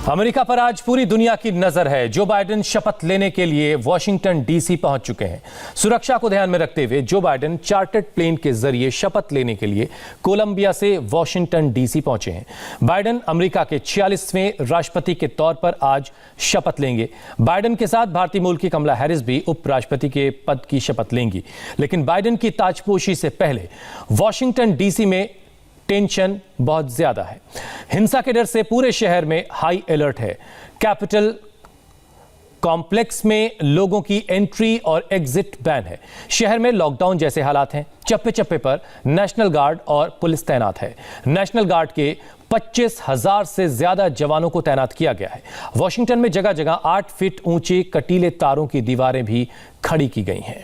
America पर आज पूरी दुनिया की नजर है। जो बाइडेन शपथ लेने के लिए वॉशिंगटन डीसी पहुंच चुके हैं। सुरक्षा को ध्यान में रखते हुए जो बाइडेन चार्टर्ड प्लेन के जरिए शपथ लेने के लिए कोलंबिया से वॉशिंगटन डीसी पहुंचे हैं। बाइडेन अमेरिका के 46वें राष्ट्रपति के तौर पर आज शपथ लेंगे। बाइडेन के साथ भारतीय मूल की कमला हैरिस भी उपराष्ट्रपति के पद की शपथ लेंगी। लेकिन बाइडेन की ताजपोशी से पहले वॉशिंगटन डीसी में टेंशन बहुत ज्यादा है। हिंसा के डर से पूरे शहर में हाई अलर्ट है। कैपिटल कॉम्प्लेक्स में लोगों की एंट्री और एग्जिट बैन है। शहर में लॉकडाउन जैसे हालात हैं। चप्पे चप्पे पर नेशनल गार्ड और पुलिस तैनात है। नेशनल गार्ड के 25,000 से ज्यादा जवानों को तैनात किया गया है। वॉशिंगटन में जगह जगह 8 फीट ऊंचे कटीले तारों की दीवारें भी खड़ी की गई हैं।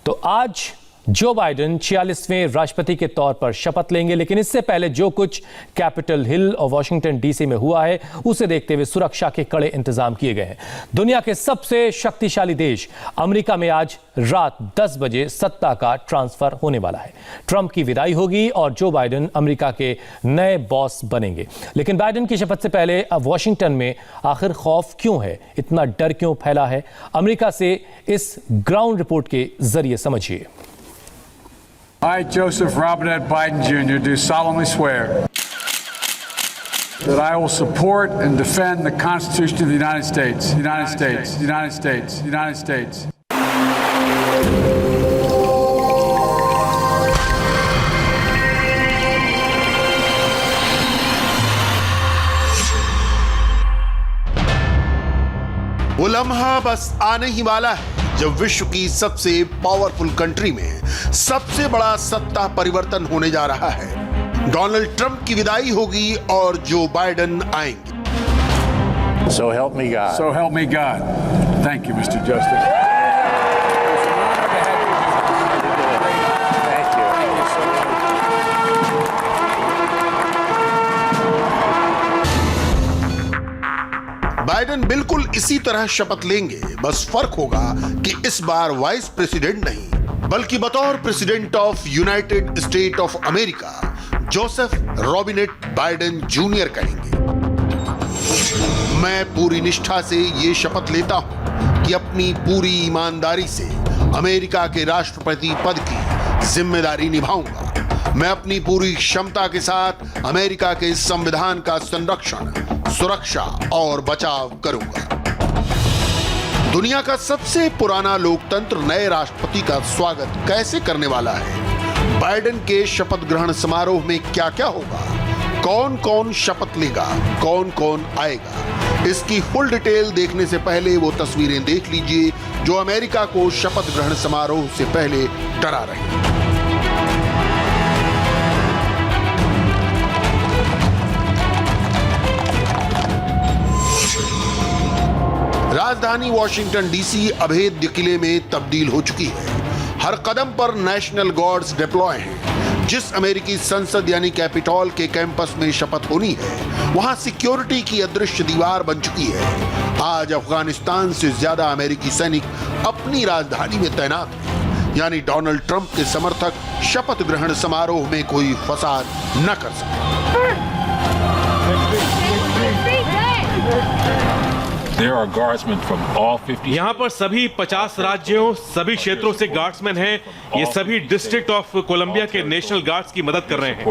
तो आज जो बाइडेन 46वें राष्ट्रपति के तौर पर शपथ लेंगे, लेकिन इससे पहले जो कुछ कैपिटल हिल और वॉशिंगटन डीसी में हुआ है उसे देखते हुए सुरक्षा के कड़े इंतजाम किए गए हैं। दुनिया के सबसे शक्तिशाली देश अमेरिका में आज रात 10 बजे सत्ता का ट्रांसफर होने वाला है। ट्रंप की विदाई होगी और जो बाइडेन अमेरिका के नए बॉस बनेंगे। लेकिन बाइडेन की शपथ से पहले अब वॉशिंगटन में आखिर खौफ क्यों है, इतना डर क्यों फैला है? अमेरिका से इस ग्राउंड रिपोर्ट के जरिए समझिए। I, Joseph Robinette Biden Jr., do solemnly swear that I will support and defend the Constitution of the United States, United States, United States, United States. वो लम्हा बस आने ही वाला है जब विश्व की सबसे पावरफुल कंट्री में सबसे बड़ा सत्ता परिवर्तन होने जा रहा है। डोनाल्ड ट्रंप की विदाई होगी और जो बाइडेन आएंगे। So help me God. So help me God. Thank you, Mr. Justice. Biden बिल्कुल इसी तरह शपथ लेंगे, बस फर्क होगा कि इस बार वाइस प्रेसिडेंट नहीं बल्कि बतौर president of United States of America Joseph Robinette Biden junior करेंगे। मैं पूरी निष्ठा से ये शपथ लेता हूं कि अपनी पूरी ईमानदारी से अमेरिका के राष्ट्रपति पद की जिम्मेदारी निभाऊंगा। मैं अपनी पूरी क्षमता के साथ अमेरिका के संविधान का संरक्षण, सुरक्षा और बचाव करूंगा। दुनिया का सबसे पुराना लोकतंत्र नए राष्ट्रपति का स्वागत कैसे करने वाला है? बाइडेन के शपथ ग्रहण समारोह में क्या क्या होगा? कौन कौन शपथ लेगा? कौन कौन आएगा? इसकी फुल डिटेल देखने से पहले वो तस्वीरें देख लीजिए जो अमेरिका को शपथ ग्रहण समारोह से पहले डरा रही हैं। राजधानी वॉशिंगटन डीसी अभेद्य किले में तब्दील हो चुकी है। हर कदम पर नेशनल गार्ड्स डिप्लॉय हैं। जिस अमेरिकी संसद यानी कैपिटॉल के कैंपस में शपथ होनी है वहां सिक्योरिटी की अदृश्य दीवार बन चुकी है। आज अफगानिस्तान से ज्यादा अमेरिकी सैनिक अपनी राजधानी में तैनात हैं, यानी डोनाल्ड ट्रंप के समर्थक शपथ ग्रहण समारोह में कोई फसाद न कर सके। यहाँ पर सभी 50 राज्यों, सभी क्षेत्रों से गार्ड्समैन हैं। ये सभी डिस्ट्रिक्ट ऑफ कोलंबिया के नेशनल गार्ड्स की मदद कर रहे हैं।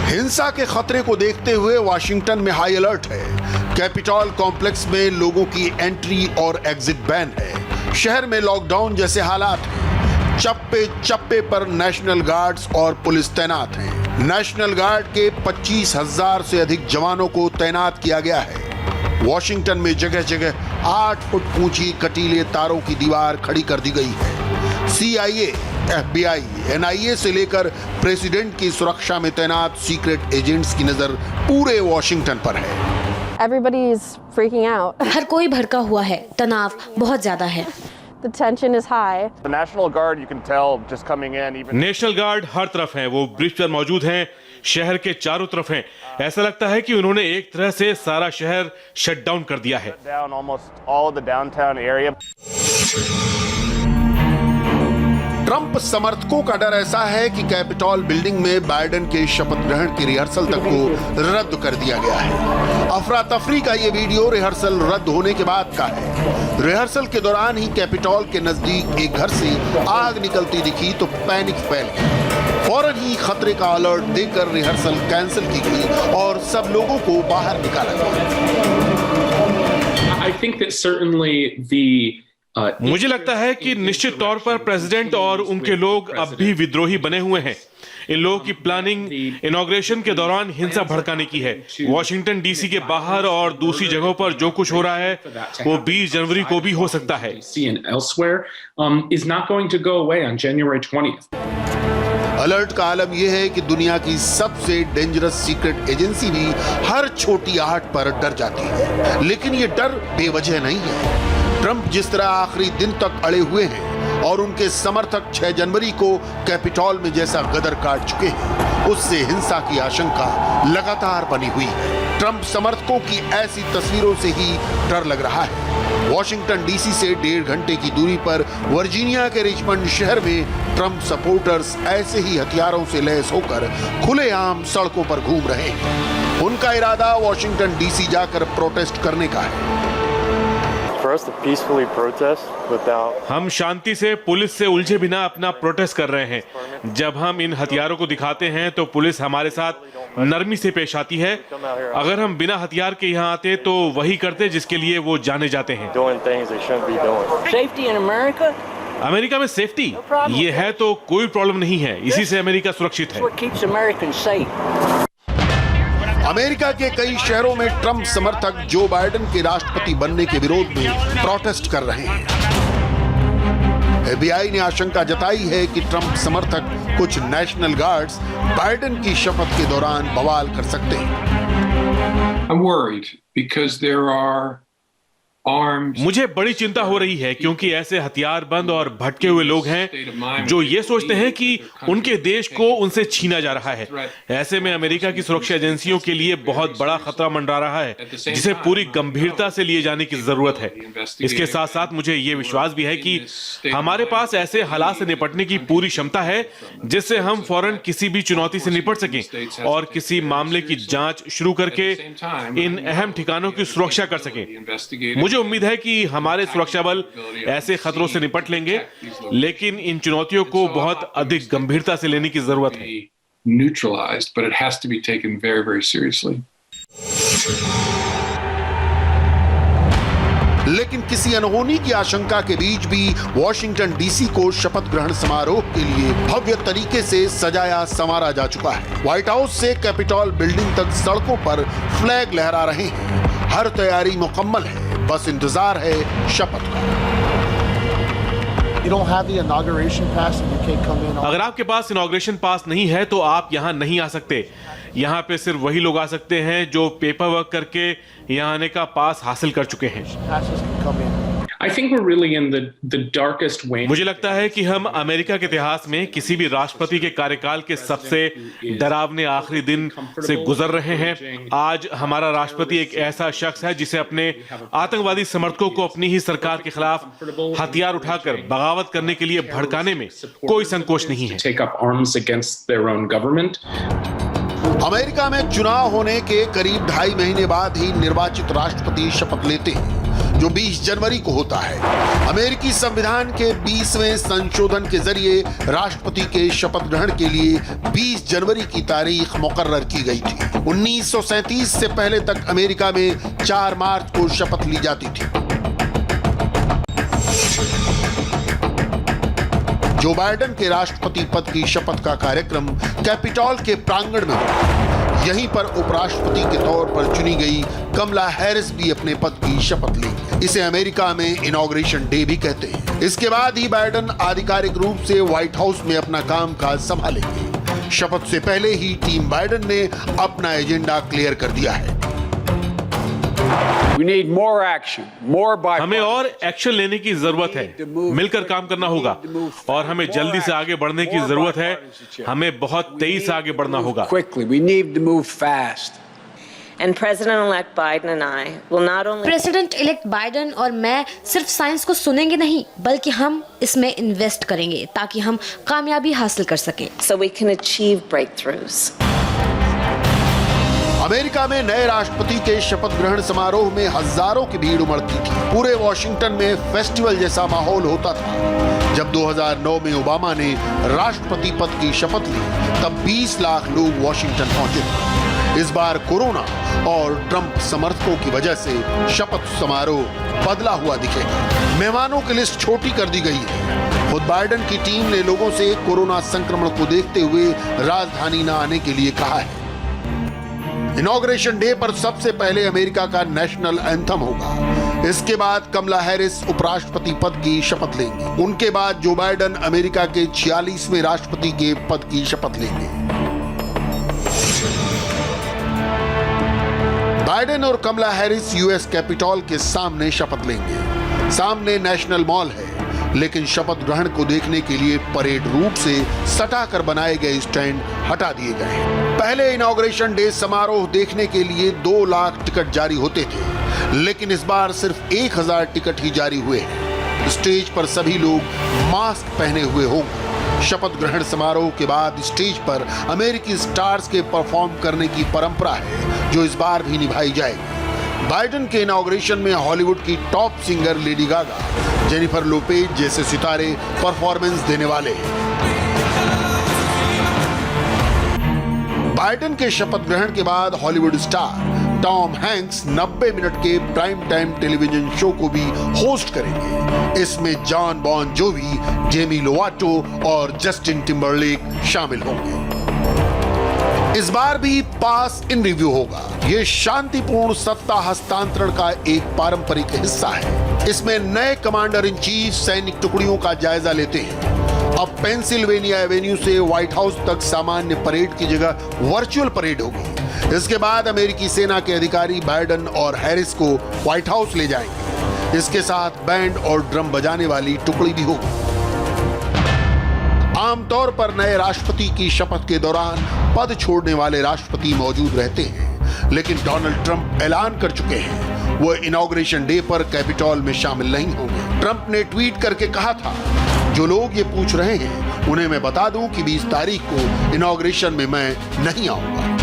हिंसा के खतरे को देखते हुए वॉशिंगटन में हाई अलर्ट है। कैपिटॉल कॉम्प्लेक्स में लोगों की एंट्री और एग्जिट बैन है। शहर में लॉकडाउन जैसे हालात हैं। चप्पे चप्पे पर नेशनल गार्ड्स और पुलिस तैनात हैं। नेशनल गार्ड के 25,000 से अधिक जवानों को तैनात किया गया है। वॉशिंगटन में जगह जगह 8 फुट ऊंची कटीले तारों की दीवार खड़ी कर दी गई है। CIA, FBI, NIA से लेकर प्रेसिडेंट की सुरक्षा में तैनात सीक्रेट एजेंट्स की नजर पूरे वॉशिंगटन पर है। Everybody is freaking out. हर कोई भड़का हुआ है, तनाव बहुत ज्यादा है। The tension is high. The National Guard, you can tell just coming in, even National Guard हर तरफ हैं, वो ब्रिज पर मौजूद हैं, शहर के चारों तरफ हैं। ऐसा लगता है कि उन्होंने एक तरह से सारा शहर शट डाउन कर दिया है। down almost all of the downtown area. Trump समर्थकों का डर ऐसा है कि कैपिटॉल बिल्डिंग में बाइडेन के शपथ ग्रहण की रिहर्सल तक को रद्द कर दिया गया है। अफरा तफरी का ये वीडियो रिहर्सल रद्द होने के बाद का है। रिहर्सल के दौरान ही कैपिटॉल के नजदीक एक घर से आग निकलती दिखी तो पैनिक फैल गई। फौरन ही खतरे का अलर्ट देकर रिहर्सल कैंसिल की गई और सब लोगों को बाहर निकाला गया। I think that certainly the मुझे लगता है कि निश्चित तौर पर प्रेसिडेंट और उनके लोग अब भी विद्रोही बने हुए हैं। इन लोगों की प्लानिंग इनॉग्रेशन के दौरान हिंसा भड़काने की है। वॉशिंगटन डीसी के बाहर और दूसरी जगहों पर जो कुछ हो रहा है वो 20 जनवरी को भी हो सकता है। अलर्ट का आलम यह है कि दुनिया की सबसे डेंजरस सीक्रेट एजेंसी भी हर छोटी आहट पर डर जाती है, लेकिन ये डर बेवजह नहीं है। ट्रंप जिस तरह आखिरी दिन तक अड़े हुए हैं और उनके समर्थक 6 जनवरी को कैपिटॉल में जैसा गदर काट चुके हैं, उससे हिंसा की आशंका लगातार बनी हुई है। ट्रंप समर्थकों की ऐसी तस्वीरों से ही डर लग रहा है। वॉशिंगटन डीसी से 1.5 घंटे की दूरी पर वर्जीनिया के रिचमंड शहर में ट्रंप सपोर्टर्स ऐसे ही हथियारों से लैस होकर खुलेआम सड़कों पर घूम रहे हैं। उनका इरादा वॉशिंगटन डीसी जाकर प्रोटेस्ट करने का है। हम शांति से पुलिस से उलझे बिना अपना प्रोटेस्ट कर रहे हैं। जब हम इन हथियारों को दिखाते हैं तो पुलिस हमारे साथ नरमी से पेश आती है। अगर हम बिना हथियार के यहाँ आते तो वही करते जिसके लिए वो जाने जाते हैं। अमेरिका में सेफ्टी ये है तो कोई प्रॉब्लम नहीं है, इसी से अमेरिका सुरक्षित है। अमेरिका के कई शहरों में ट्रंप समर्थक जो बाइडेन के राष्ट्रपति बनने के विरोध में प्रोटेस्ट कर रहे हैं। FBI ने आशंका जताई है कि ट्रंप समर्थक कुछ नेशनल गार्ड्स बाइडेन की शपथ के दौरान बवाल कर सकते हैं। I'm worried because there are मुझे बड़ी चिंता हो रही है क्योंकि ऐसे हथियारबंद और भटके हुए लोग हैं जो ये सोचते हैं कि उनके देश को उनसे छीना जा रहा है। ऐसे में अमेरिका की सुरक्षा एजेंसियों के लिए बहुत बड़ा खतरा मंडरा रहा है जिसे पूरी गंभीरता से लिए जाने की जरूरत है। इसके साथ साथ मुझे ये विश्वास भी है कि हमारे पास ऐसे हालात से निपटने की पूरी क्षमता है जिससे हम फौरन किसी भी चुनौती से निपट सकें और किसी मामले की जांच शुरू करके इन अहम ठिकानों की सुरक्षा कर सकें। मुझे उम्मीद है कि हमारे सुरक्षा बल ऐसे खतरों से निपट लेंगे, लेकिन इन चुनौतियों को बहुत अधिक गंभीरता से लेने की जरूरत है। neutralized, but it has to be taken very, very seriously. लेकिन किसी अनहोनी की आशंका के बीच भी वॉशिंगटन डीसी को शपथ ग्रहण समारोह के लिए भव्य तरीके से सजाया संवारा जा चुका है। व्हाइट हाउस से कैपिटॉल बिल्डिंग तक सड़कों पर फ्लैग लहरा रहे हैं। हर तैयारी मुकम्मल है, बस इंतजार है शपथ का। अगर आपके पास इनॉग्रेशन पास नहीं है तो आप यहाँ नहीं आ सकते। यहाँ पे सिर्फ वही लोग आ सकते हैं जो पेपर वर्क करके यहाँ आने का पास हासिल कर चुके हैं। I think we're really in the darkest way. मुझे लगता है कि हम अमेरिका के इतिहास में किसी भी राष्ट्रपति के कार्यकाल के सबसे डरावने आखिरी दिन से गुजर रहे हैं। आज हमारा राष्ट्रपति एक ऐसा शख्स है जिसे अपने आतंकवादी समर्थकों को अपनी ही सरकार के खिलाफ हथियार उठाकर बगावत करने के लिए भड़काने में कोई संकोच नहीं है। Take up arms against their own government. America में चुनाव होने के करीब 2.5 महीने बाद ही निर्वाचित राष्ट्रपति शपथ लेते हैं, जो 20 जनवरी को होता है। अमेरिकी संविधान के 20वें संशोधन के जरिए राष्ट्रपति के शपथ ग्रहण के लिए 20 जनवरी की तारीख मुकर्रर की गई थी। 1937 से पहले तक अमेरिका में 4 मार्च को शपथ ली जाती थी। जो बाइडेन के राष्ट्रपति पद की शपथ का कार्यक्रम कैपिटॉल के प्रांगण में हुआ। यहीं पर उपराष्ट्रपति के तौर पर चुनी गई कमला हैरिस भी अपने पद की शपथ ली। इसे अमेरिका में इनॉग्रेशन डे भी कहते हैं। इसके बाद ही बाइडेन आधिकारिक रूप से व्हाइट हाउस में अपना कामकाज संभालेंगे। शपथ से पहले ही टीम बाइडेन ने अपना एजेंडा क्लियर कर दिया है। We need more action, more bipartisan. हमें और एक्शन लेने की जरूरत है, मिलकर काम करना होगा और हमें जल्दी से आगे बढ़ने की जरूरत है। हमें बहुत तेजी से आगे बढ़ना होगा। Quickly, we need to move fast. And President-elect Biden and I will not only president elect Biden और मैं सिर्फ साइंस को सुनेंगे नहीं, बल्कि हम इसमें इन्वेस्ट करेंगे ताकि हम कामयाबी हासिल कर सकें। so we can achieve breakthroughs. America में नए राष्ट्रपति के शपथ ग्रहण समारोह में हजारों की भीड़ उमड़ती थी। पूरे वॉशिंगटन में फेस्टिवल जैसा माहौल होता था। जब 2009 में ओबामा ने राष्ट्रपति पद की शपथ ली, तब 20 लाख लोग वॉशिंगटन पहुंचे थे। इस बार कोरोना और ट्रंप समर्थकों की वजह से शपथ समारोह बदला हुआ दिखेगा। मेहमानों की लिस्ट छोटी कर दी गई है। खुद बाइडन की टीम ने लोगों से कोरोना संक्रमण को देखते हुए राजधानी न आने के लिए कहा है। इनॉग्रेशन डे पर सबसे पहले अमेरिका का नेशनल एंथम होगा। इसके बाद कमला हैरिस उपराष्ट्रपति पद की शपथ लेंगे। उनके बाद जो बाइडन अमेरिका के 46वें राष्ट्रपति के पद की शपथ लेंगे। बाइडन और कमला हैरिस यूएस कैपिटॉल के सामने शपथ लेंगे। सामने नेशनल मॉल है, लेकिन शपथ ग्रहण को देखने के लिए परेड रूट से सटाकर बनाए गए स्टैंड हटा दिए गए। पहले इनॉग्रेशन डे समारोह देखने के लिए 2 लाख टिकट जारी होते थे, लेकिन इस बार सिर्फ 1000 टिकट ही जारी हुए हैं। स्टेज पर सभी लोग मास्क पहने हुए होंगे। शपथ ग्रहण समारोह के बाद स्टेज पर अमेरिकी स्टार्स के परफॉर्म करने की परंपरा है, जो इस बार भी निभाई जाएगी। बाइडन के इनॉग्रेशन में हॉलीवुड की top singer Lady Gaga, Jennifer Lopez जैसे सितारे परफॉर्मेंस देने वाले हैं। बाइडन के शपथ ग्रहण के बाद Hollywood star Tom Hanks 90 minute के प्राइम टाइम टेलीविजन शो को भी होस्ट करेंगे। इसमें जॉन बॉन जोवी, जेमी लोवाटो और जस्टिन टिम्बरलेक शामिल होंगे। इस बार भी पास इन रिव्यू होगा। ये शांतिपूर्ण सत्ता हस्तांतरण का एक पारंपरिक हिस्सा है। इसमें नए कमांडर इन चीफ सैनिक टुकड़ियों का जायजा लेते हैं। अब पेंसिल्वेनिया एवेन्यू से व्हाइट हाउस तक सामान्य परेड की जगह वर्चुअल परेड होगी। इसके बाद अमेरिकी सेना के अधिकारी बाइडन और हैरिस को व्हाइट हाउस ले जाएंगे। इसके साथ बैंड और ड्रम बजाने वाली टुकड़ी भी होगी। आमतौर पर नए राष्ट्रपति की शपथ के दौरान पद छोड़ने वाले राष्ट्रपति मौजूद रहते हैं, लेकिन डोनाल्ड ट्रंप ऐलान कर चुके हैं वो इनॉग्रेशन डे पर कैपिटॉल में शामिल नहीं होंगे। ट्रंप ने ट्वीट करके कहा था, जो लोग ये पूछ रहे हैं उन्हें मैं बता दूं कि 20 तारीख को इनॉग्रेशन में मैं नहीं आऊंगा।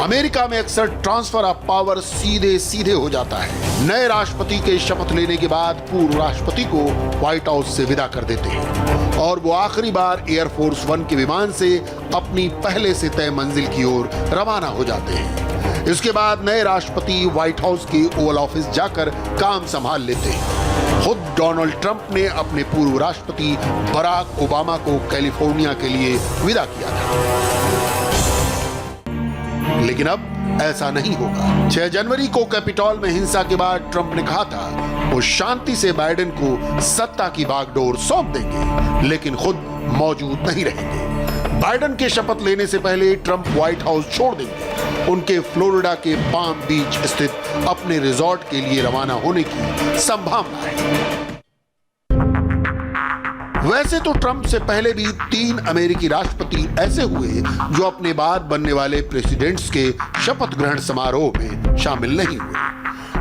अमेरिका में अक्सर ट्रांसफर ऑफ पावर सीधे हो जाता है। नए राष्ट्रपति के शपथ लेने के बाद पूर्व राष्ट्रपति को व्हाइट हाउस से विदा कर देते हैं और वो आखिरी बार एयरफोर्स 1 के विमान से अपनी पहले से तय मंजिल की ओर रवाना हो जाते हैं। इसके बाद नए राष्ट्रपति व्हाइट हाउस के ओवल ऑफिस जाकर काम संभाल लेते हैं। खुद डोनाल्ड ट्रंप ने अपने पूर्व राष्ट्रपति बराक ओबामा को कैलिफोर्निया के लिए विदा किया था, लेकिन अब ऐसा नहीं होगा। 6 जनवरी को कैपिटॉल में हिंसा के बाद ट्रंप ने कहा था वो शांति से बाइडेन को सत्ता की बागडोर सौंप देंगे, लेकिन खुद मौजूद नहीं रहेंगे। बाइडेन के शपथ लेने से पहले ट्रंप व्हाइट हाउस छोड़ देंगे। उनके फ्लोरिडा के पाम बीच स्थित अपने रिजॉर्ट के लिए रवाना होने की संभावना है। वैसे तो ट्रंप से पहले भी 3 अमेरिकी राष्ट्रपति ऐसे हुए जो अपने बाद बनने वाले प्रेसिडेंट्स के शपथ ग्रहण समारोह में शामिल नहीं हुए।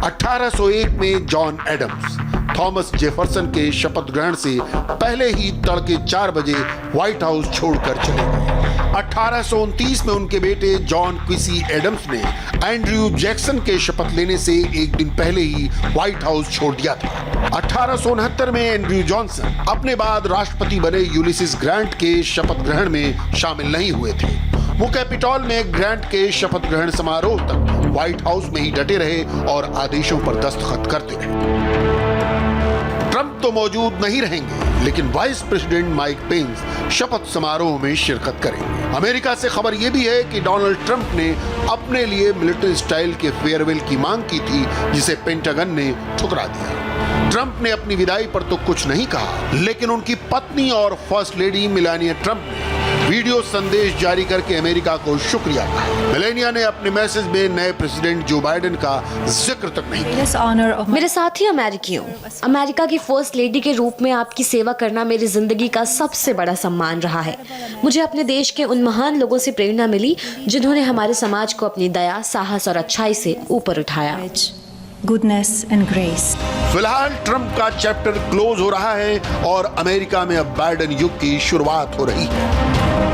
1801 में जॉन एडम्स थॉमस जेफरसन के शपथ ग्रहण से पहले ही तड़के 4 बजे व्हाइट हाउस छोड़कर चले गए। 1829 में उनके बेटे जॉन क्विसी एडम्स ने एंड्रयू जैक्सन के शपथ लेने से एक दिन पहले ही व्हाइट हाउस छोड़ दिया था। 1869 में एंड्रयू जॉनसन अपने बाद राष्ट्रपति बने यूलिसिस ग्रांट के शपथ ग्रहण में शामिल नहीं हुए थे। वो कैपिटॉल में ग्रांट के शपथ ग्रहण समारोह तक व्हाइट हाउस में ही डटे रहे और आदेशों पर दस्तखत करते रहे। ट्रंप तो मौजूद नहीं रहेंगे, लेकिन वाइस प्रेसिडेंट माइक पेंस शपथ समारोह में शिरकत करेंगे। अमेरिका से खबर यह भी है कि डोनाल्ड ट्रंप ने अपने लिए मिलिट्री स्टाइल के फेयरवेल की मांग की थी, जिसे पेंटागन ने ठुकरा दिया। ट्रंप ने अपनी विदाई पर तो कुछ नहीं कहा, लेकिन उनकी पत्नी और फर्स्ट लेडी मेलानिया ट्रंप ने वीडियो संदेश जारी करके अमेरिका को शुक्रिया कहा। मेलेनिया ने अपने मैसेज में नए प्रेसिडेंट जो बाइडेन का जिक्र तक नहीं किया। मेरे साथी अमेरिकियों, अमेरिका की फर्स्ट लेडी के रूप में आपकी सेवा करना मेरी जिंदगी का सबसे बड़ा सम्मान रहा है। मुझे अपने देश के उन महान लोगों से प्रेरणा मिली जिन्होंने हमारे समाज को अपनी दया, साहस और अच्छाई से ऊपर उठाया। Goodness and grace. फिलहाल ट्रंप का चैप्टर क्लोज हो रहा है और अमेरिका में अब बाइडेन युग की शुरुआत हो रही है।